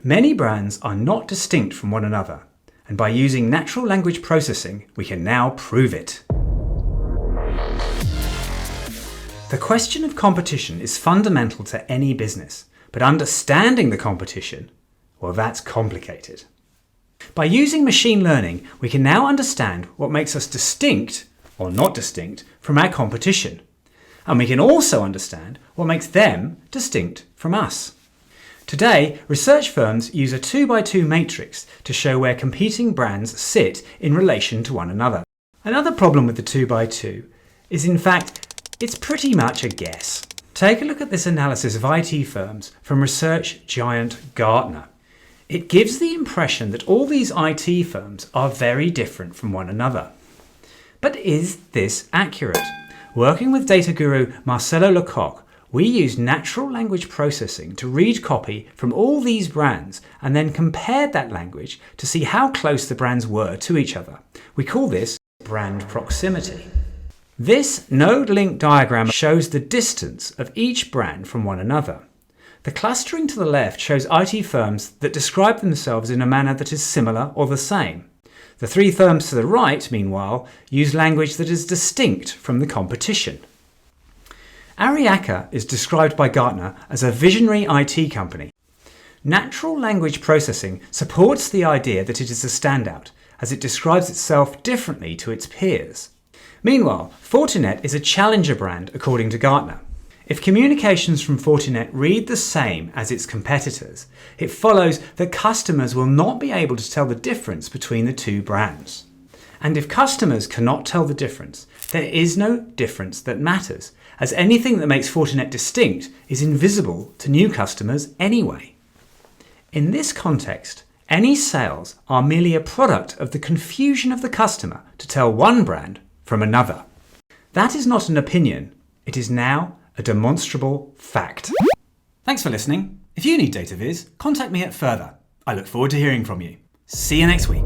Many brands are not distinct from one another, and by using natural language processing, we can now prove it. The question of competition is fundamental to any business, but understanding the competition, well, that's complicated. By using machine learning, we can now understand what makes us distinct, or not distinct, from our competition. And we can also understand what makes them distinct from us. Today, research firms use a 2x2 matrix to show where competing brands sit in relation to one another. Another problem with the 2x2 is, in fact, it's pretty much a guess. Take a look at this analysis of IT firms from research giant Gartner. It gives the impression that all these IT firms are very different from one another. But is this accurate? Working with data guru Marcelo Lecoq, we used natural language processing to read copy from all these brands and then compared that language to see how close the brands were to each other. We call this brand proximity. This node link diagram shows the distance of each brand from one another. The clustering to the left shows IT firms that describe themselves in a manner that is similar or the same. The three firms to the right, meanwhile, use language that is distinct from the competition. Ariaka is described by Gartner as a visionary IT company. Natural language processing supports the idea that it is a standout, as it describes itself differently to its peers. Meanwhile, Fortinet is a challenger brand according to Gartner. If communications from Fortinet read the same as its competitors, it follows that customers will not be able to tell the difference between the two brands. And if customers cannot tell the difference, there is no difference that matters, as anything that makes Fortinet distinct is invisible to new customers anyway. In this context, any sales are merely a product of the confusion of the customer to tell one brand from another. That is not an opinion, it is now a demonstrable fact. Thanks for listening. If you need data viz, contact me at Further. I look forward to hearing from you. See you next week.